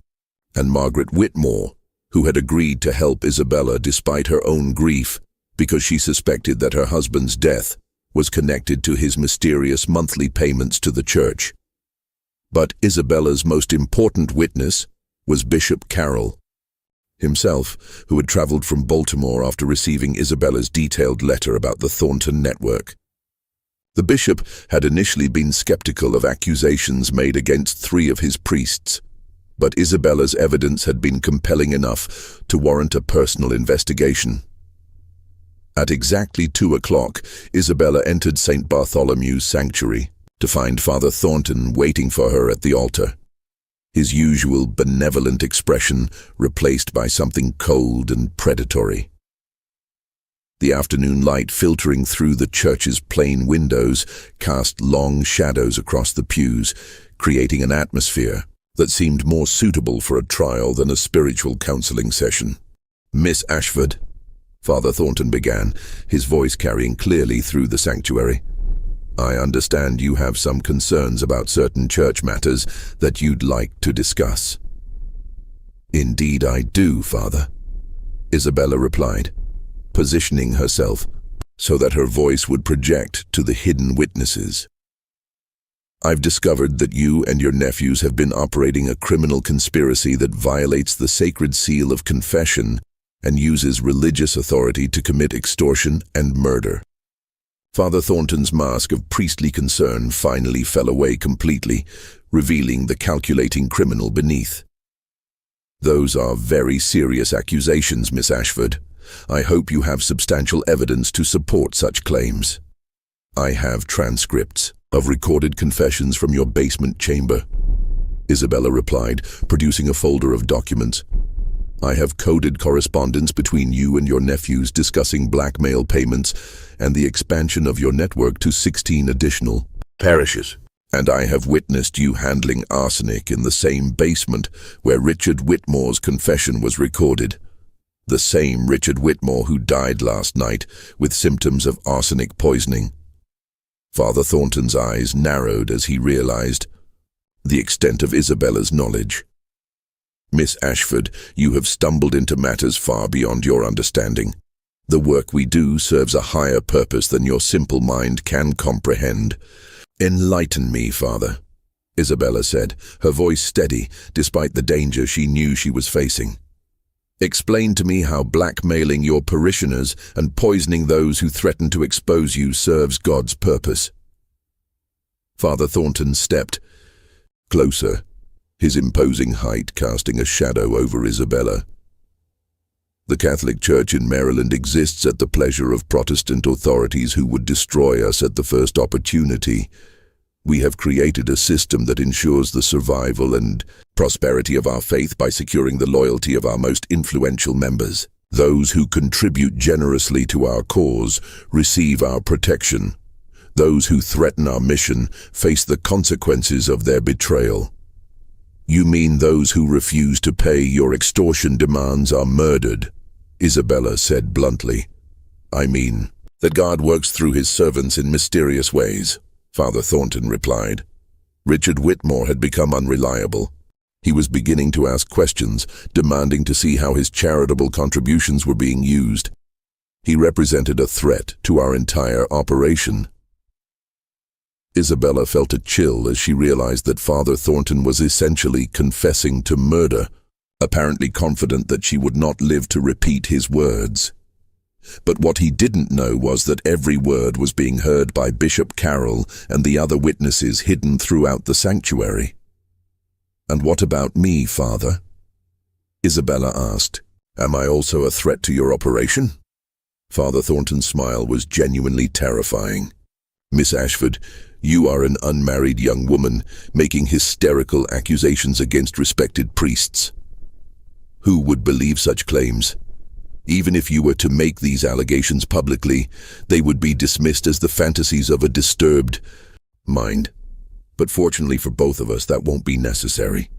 S1: and Margaret Whitmore, who had agreed to help Isabella despite her own grief because she suspected that her husband's death was connected to his mysterious monthly payments to the church. But Isabella's most important witness was Bishop Carroll himself, who had traveled from Baltimore after receiving Isabella's detailed letter about the Thornton network. The bishop had initially been skeptical of accusations made against 3 of his priests, but Isabella's evidence had been compelling enough to warrant a personal investigation. At exactly 2 o'clock, Isabella entered St. Bartholomew's sanctuary to find Father Thornton waiting for her at the altar, his usual benevolent expression replaced by something cold and predatory. The afternoon light filtering through the church's plain windows cast long shadows across the pews, creating an atmosphere that seemed more suitable for a trial than a spiritual counseling session. "Miss Ashford," Father Thornton began, his voice carrying clearly through the sanctuary, "I understand you have some concerns about certain church matters that you'd like to discuss." "Indeed I do, Father," Isabella replied, positioning herself so that her voice would project to the hidden witnesses. "I've discovered that you and your nephews have been operating a criminal conspiracy that violates the sacred seal of confession and uses religious authority to commit extortion and murder." Father Thornton's mask of priestly concern finally fell away completely, revealing the calculating criminal beneath. "Those are very serious accusations, Miss Ashford. I hope you have substantial evidence to support such claims." "I have transcripts of recorded confessions from your basement chamber," Isabella replied, producing a folder of documents. "I have coded correspondence between you and your nephews discussing blackmail payments and the expansion of your network to 16 additional parishes. And I have witnessed you handling arsenic in the same basement where Richard Whitmore's confession was recorded. The same Richard Whitmore who died last night with symptoms of arsenic poisoning. Father Thornton's eyes narrowed as he realized the extent of Isabella's knowledge. Miss Ashford, you have stumbled into matters far beyond your understanding. The work we do serves a higher purpose than your simple mind can comprehend. Enlighten me, Father, Isabella said, her voice steady despite the danger she knew she was facing. Explain to me how blackmailing your parishioners and poisoning those who threaten to expose you serves God's purpose. Father Thornton stepped closer, his imposing height casting a shadow over Isabella. The Catholic Church in Maryland exists at the pleasure of Protestant authorities who would destroy us at the first opportunity. We have created a system that ensures the survival and prosperity of our faith by securing the loyalty of our most influential members. Those who contribute generously to our cause receive our protection. Those who threaten our mission face the consequences of their betrayal. You mean those who refuse to pay your extortion demands are murdered, Isabella said bluntly. I mean that God works through his servants in mysterious ways, Father Thornton replied. Richard Whitmore had become unreliable. He was beginning to ask questions, demanding to see how his charitable contributions were being used. He represented a threat to our entire operation. Isabella felt a chill as she realized that Father Thornton was essentially confessing to murder, apparently confident that she would not live to repeat his words. But what he didn't know was that every word was being heard by Bishop Carroll and the other witnesses hidden throughout the sanctuary. And what about me, Father? Isabella asked. Am I also a threat to your operation? Father Thornton's smile was genuinely terrifying. Miss Ashford, you are an unmarried young woman making hysterical accusations against respected priests. Who would believe such claims? Even if you were to make these allegations publicly, they would be dismissed as the fantasies of a disturbed mind. But fortunately for both of us, that won't be necessary.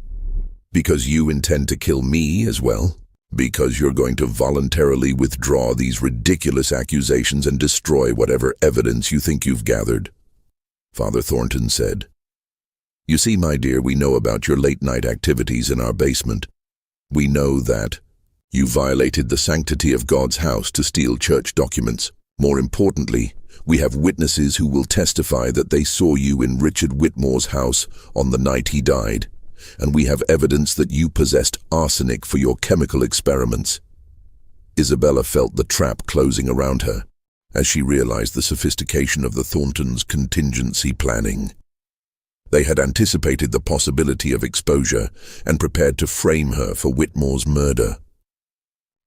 S1: Because you intend to kill me as well? Because you're going to voluntarily withdraw these ridiculous accusations and destroy whatever evidence you think you've gathered? Father Thornton said. You see, my dear, we know about your late-night activities in our basement. We know that you violated the sanctity of God's house to steal church documents. More importantly, we have witnesses who will testify that they saw you in Richard Whitmore's house on the night he died, and we have evidence that you possessed arsenic for your chemical experiments. Isabella felt the trap closing around her as she realized the sophistication of the Thorntons' contingency planning. They had anticipated the possibility of exposure and prepared to frame her for Whitmore's murder.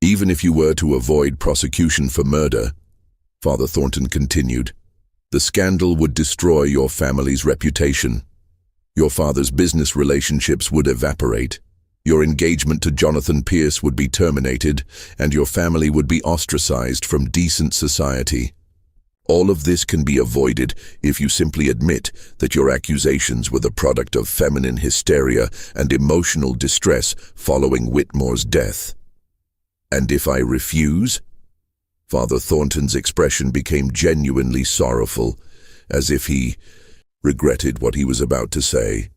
S1: Even if you were to avoid prosecution for murder, Father Thornton continued, the scandal would destroy your family's reputation. Your father's business relationships would evaporate. Your engagement to Jonathan Pierce would be terminated, and your family would be ostracized from decent society. All of this can be avoided if you simply admit that your accusations were the product of feminine hysteria and emotional distress following Whitmore's death. And if I refuse? Father Thornton's expression became genuinely sorrowful, as if he regretted what he was about to say.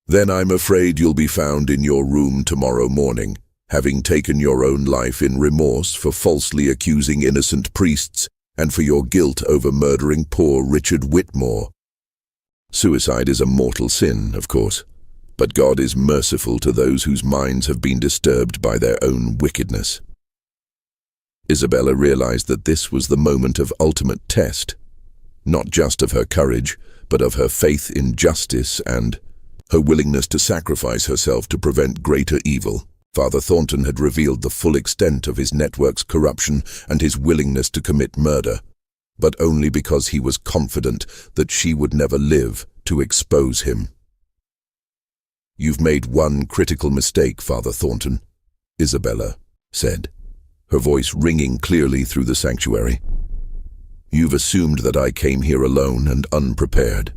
S1: Then I'm afraid you'll be found in your room tomorrow morning, having taken your own life in remorse for falsely accusing innocent priests and for your guilt over murdering poor Richard Whitmore. Suicide is a mortal sin, of course, but God is merciful to those whose minds have been disturbed by their own wickedness. Isabella realized that this was the moment of ultimate test, not just of her courage, but of her faith in justice and her willingness to sacrifice herself to prevent greater evil. Father Thornton had revealed the full extent of his network's corruption and his willingness to commit murder, but only because he was confident that she would never live to expose him. You've made one critical mistake, Father Thornton, Isabella said, her voice ringing clearly through the sanctuary. You've assumed that I came here alone and unprepared.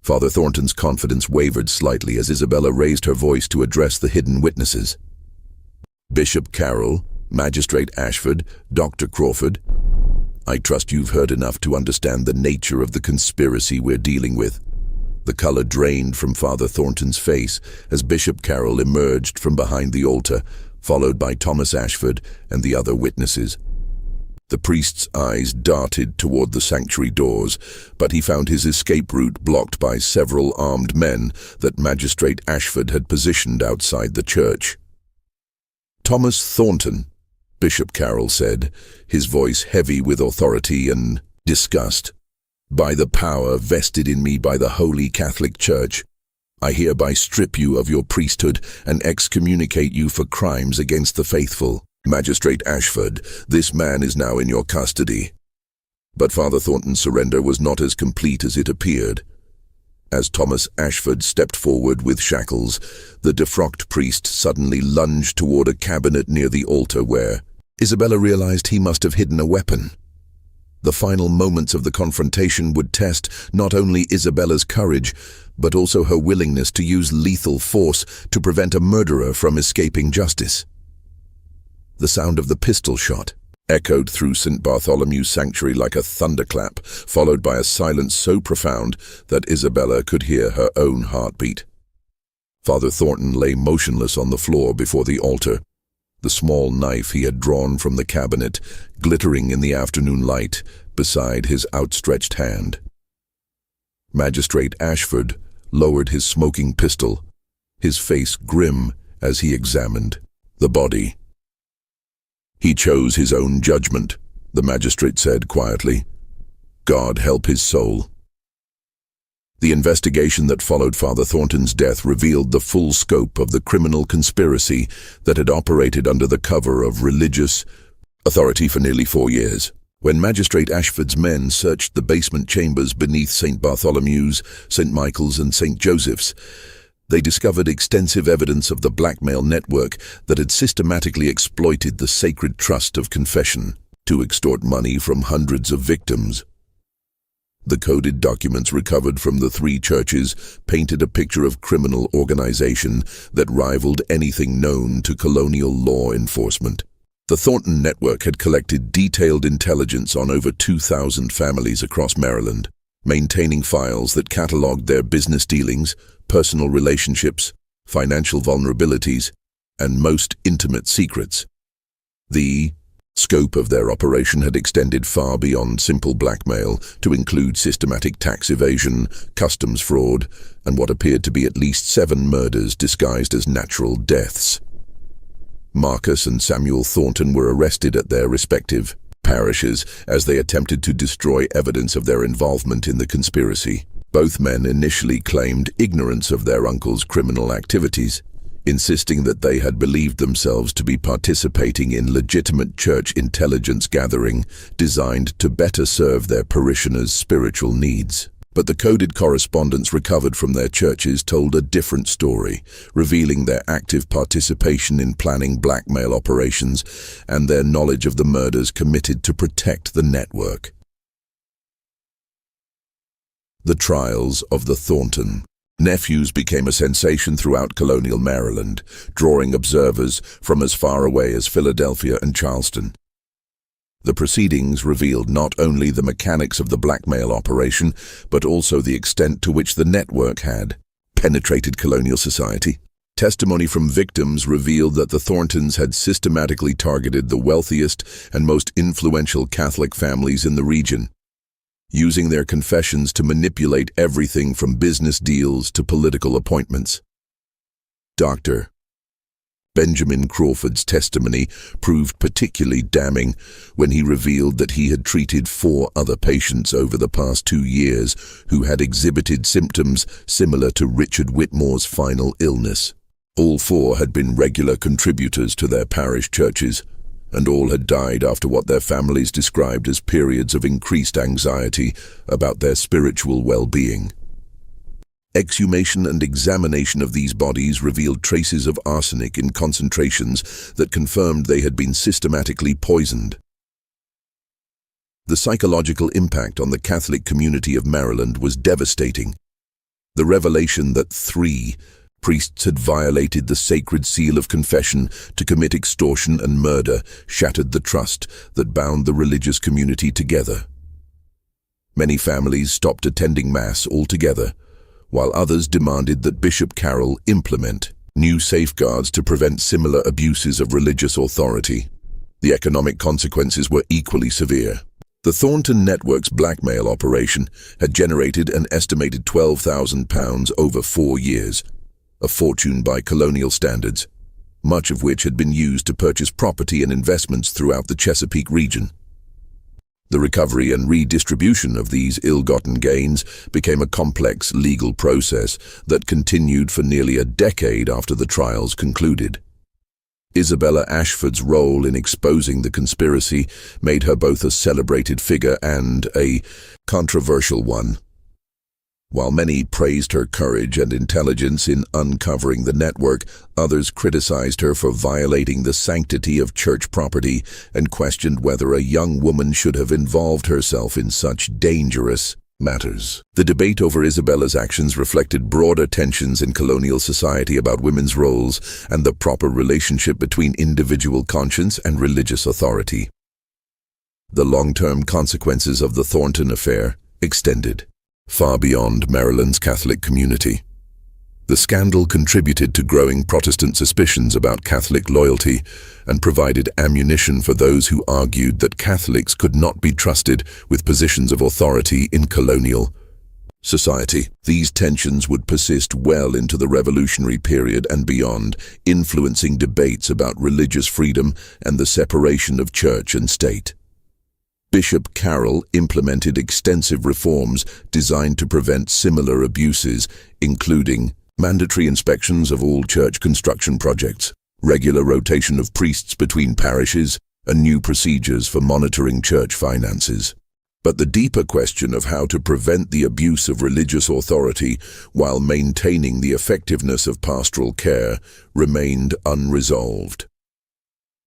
S1: Father Thornton's confidence wavered slightly as Isabella raised her voice to address the hidden witnesses. Bishop Carroll, Magistrate Ashford, Dr. Crawford. I trust you've heard enough to understand the nature of the conspiracy we're dealing with. The color drained from Father Thornton's face as Bishop Carroll emerged from behind the altar, followed by Thomas Ashford and the other witnesses. The priest's eyes darted toward the sanctuary doors, but he found his escape route blocked by several armed men that Magistrate Ashford had positioned outside the church. Thomas Thornton, Bishop Carroll said, his voice heavy with authority and disgust. By the power vested in me by the Holy Catholic Church, I hereby strip you of your priesthood and excommunicate you for crimes against the faithful. Magistrate Ashford, this man is now in your custody. But Father Thornton's surrender was not as complete as it appeared. As Thomas Ashford stepped forward with shackles, the defrocked priest suddenly lunged toward a cabinet near the altar where Isabella realized he must have hidden a weapon. The final moments of the confrontation would test not only Isabella's courage, but also her willingness to use lethal force to prevent a murderer from escaping justice. The sound of the pistol shot echoed through St. Bartholomew's sanctuary like a thunderclap, followed by a silence so profound that Isabella could hear her own heartbeat. Father Thornton lay motionless on the floor before the altar, the small knife he had drawn from the cabinet glittering in the afternoon light beside his outstretched hand. Magistrate Ashford lowered his smoking pistol, his face grim as he examined the body. He chose his own judgment, the magistrate said quietly. God help his soul. The investigation that followed Father Thornton's death revealed the full scope of the criminal conspiracy that had operated under the cover of religious authority for nearly 4 years. When Magistrate Ashford's men searched the basement chambers beneath St. Bartholomew's, St. Michael's and St. Joseph's, they discovered extensive evidence of the blackmail network that had systematically exploited the sacred trust of confession to extort money from hundreds of victims. The coded documents recovered from the 3 churches painted a picture of criminal organization that rivaled anything known to colonial law enforcement. The Thornton network had collected detailed intelligence on over 2,000 families across Maryland, maintaining files that cataloged their business dealings, personal relationships, financial vulnerabilities, and most intimate secrets. The scope of their operation had extended far beyond simple blackmail to include systematic tax evasion, customs fraud, and what appeared to be at least 7 murders disguised as natural deaths. Marcus and Samuel Thornton were arrested at their respective parishes as they attempted to destroy evidence of their involvement in the conspiracy. Both men initially claimed ignorance of their uncle's criminal activities, insisting that they had believed themselves to be participating in legitimate church intelligence gathering designed to better serve their parishioners' spiritual needs. But the coded correspondence recovered from their churches told a different story, revealing their active participation in planning blackmail operations and their knowledge of the murders committed to protect the network. The trials of the Thornton nephews became a sensation throughout colonial Maryland, drawing observers from as far away as Philadelphia and Charleston. The proceedings revealed not only the mechanics of the blackmail operation, but also the extent to which the network had penetrated colonial society. Testimony from victims revealed that the Thorntons had systematically targeted the wealthiest and most influential Catholic families in the region, using their confessions to manipulate everything from business deals to political appointments. Dr. Benjamin Crawford's testimony proved particularly damning when he revealed that he had treated 4 other patients over the past 2 years who had exhibited symptoms similar to Richard Whitmore's final illness. All 4 had been regular contributors to their parish churches, and all had died after what their families described as periods of increased anxiety about their spiritual well-being. Exhumation and examination of these bodies revealed traces of arsenic in concentrations that confirmed they had been systematically poisoned. The psychological impact on the Catholic community of Maryland was devastating. The revelation that 3 priests had violated the sacred seal of confession to commit extortion and murder shattered the trust that bound the religious community together. Many families stopped attending Mass altogether, while others demanded that Bishop Carroll implement new safeguards to prevent similar abuses of religious authority. The economic consequences were equally severe. The Thornton network's blackmail operation had generated an estimated £12,000 over 4 years, a fortune by colonial standards, much of which had been used to purchase property and investments throughout the Chesapeake region. The recovery and redistribution of these ill-gotten gains became a complex legal process that continued for nearly a decade after the trials concluded. Isabella Ashford's role in exposing the conspiracy made her both a celebrated figure and a controversial one. While many praised her courage and intelligence in uncovering the network, others criticized her for violating the sanctity of church property and questioned whether a young woman should have involved herself in such dangerous matters. The debate over Isabella's actions reflected broader tensions in colonial society about women's roles and the proper relationship between individual conscience and religious authority. The long-term consequences of the Thornton affair extended far beyond Maryland's Catholic community. The scandal contributed to growing Protestant suspicions about Catholic loyalty and provided ammunition for those who argued that Catholics could not be trusted with positions of authority in colonial society. These tensions would persist well into the Revolutionary period and beyond, influencing debates about religious freedom and the separation of church and state. Bishop Carroll implemented extensive reforms designed to prevent similar abuses, including mandatory inspections of all church construction projects, regular rotation of priests between parishes, and new procedures for monitoring church finances. But the deeper question of how to prevent the abuse of religious authority while maintaining the effectiveness of pastoral care remained unresolved.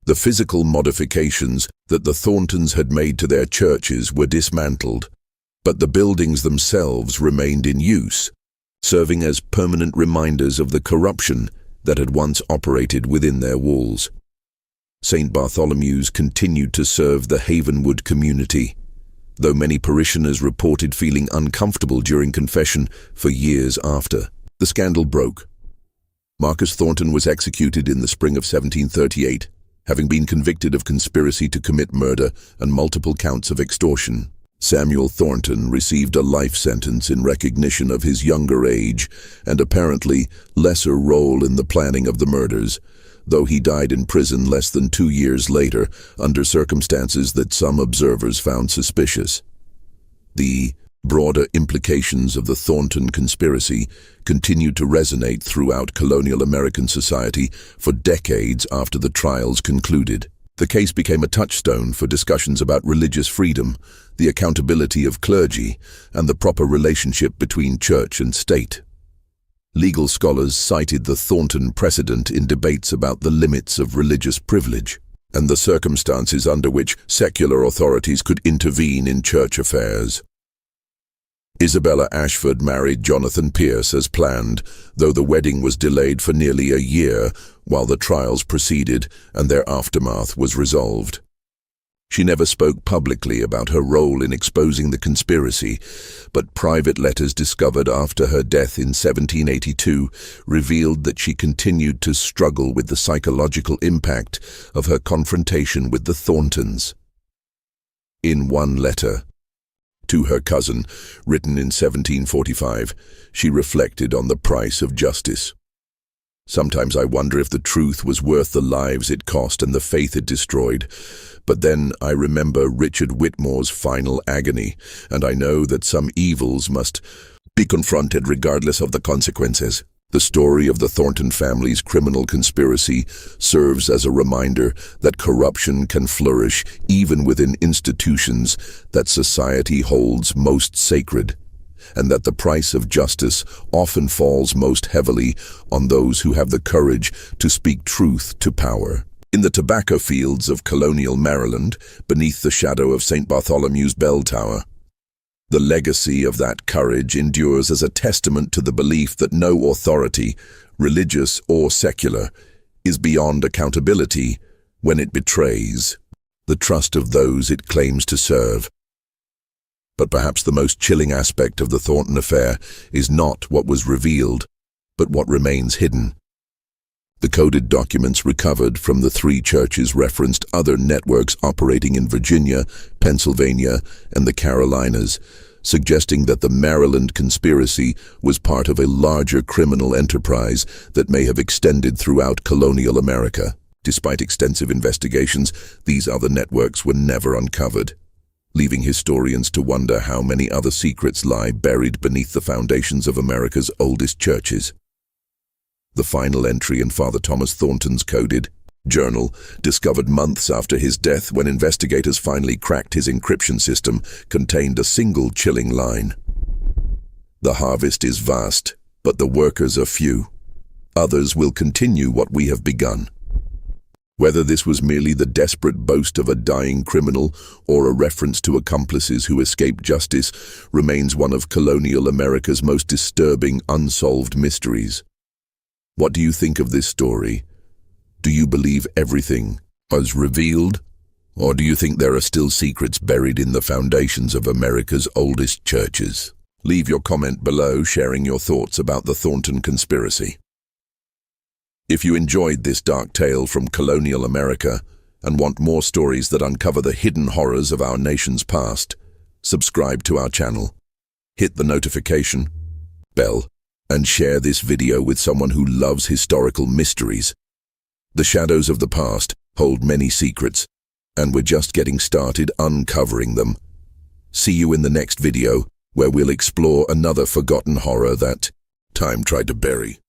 S1: The physical modifications that the Thorntons had made to their churches were dismantled, but the buildings themselves remained in use, serving as permanent reminders of the corruption that had once operated within their walls. St. Bartholomew's continued to serve the Havenwood community, though many parishioners reported feeling uncomfortable during confession for years after. The scandal broke. Marcus Thornton was executed in the spring of 1738, having been convicted of conspiracy to commit murder and multiple counts of extortion. Samuel Thornton received a life sentence in recognition of his younger age and apparently lesser role in the planning of the murders, though he died in prison less than 2 years later under circumstances that some observers found suspicious. The broader implications of the Thornton conspiracy continued to resonate throughout colonial American society for decades after the trials concluded. The case became a touchstone for discussions about religious freedom, the accountability of clergy, and the proper relationship between church and state. Legal scholars cited the Thornton precedent in debates about the limits of religious privilege and the circumstances under which secular authorities could intervene in church affairs. Isabella Ashford married Jonathan Pierce as planned, though the wedding was delayed for nearly a year while the trials proceeded and their aftermath was resolved. She never spoke publicly about her role in exposing the conspiracy, but private letters discovered after her death in 1782 revealed that she continued to struggle with the psychological impact of her confrontation with the Thorntons. In one letter to her cousin, written in 1745, she reflected on the price of justice. Sometimes I wonder if the truth was worth the lives it cost and the faith it destroyed. But then I remember Richard Whitmore's final agony, and I know that some evils must be confronted regardless of the consequences. The story of the Thornton family's criminal conspiracy serves as a reminder that corruption can flourish even within institutions that society holds most sacred, and that the price of justice often falls most heavily on those who have the courage to speak truth to power. In the tobacco fields of colonial Maryland, beneath the shadow of St. Bartholomew's bell tower, The legacy of that courage endures as a testament to the belief that no authority, religious or secular, is beyond accountability when it betrays the trust of those it claims to serve. But perhaps the most chilling aspect of the Thornton affair is not what was revealed, but what remains hidden. The coded documents recovered from the three churches referenced other networks operating in Virginia, Pennsylvania, and the Carolinas, suggesting that the Maryland conspiracy was part of a larger criminal enterprise that may have extended throughout colonial America. Despite extensive investigations, these other networks were never uncovered, leaving historians to wonder how many other secrets lie buried beneath the foundations of America's oldest churches. The final entry in Father Thomas Thornton's coded journal, discovered months after his death when investigators finally cracked his encryption system, contained a single chilling line. "The harvest is vast, but the workers are few. Others will continue what we have begun." Whether this was merely the desperate boast of a dying criminal or a reference to accomplices who escaped justice remains one of colonial America's most disturbing unsolved mysteries. What do you think of this story? Do you believe everything was revealed? Or do you think there are still secrets buried in the foundations of America's oldest churches? Leave your comment below sharing your thoughts about the Thornton conspiracy. If you enjoyed this dark tale from colonial America and want more stories that uncover the hidden horrors of our nation's past, subscribe to our channel, hit the notification bell, and share this video with someone who loves historical mysteries. The shadows of the past hold many secrets, and we're just getting started uncovering them. See you in the next video, where we'll explore another forgotten horror that time tried to bury.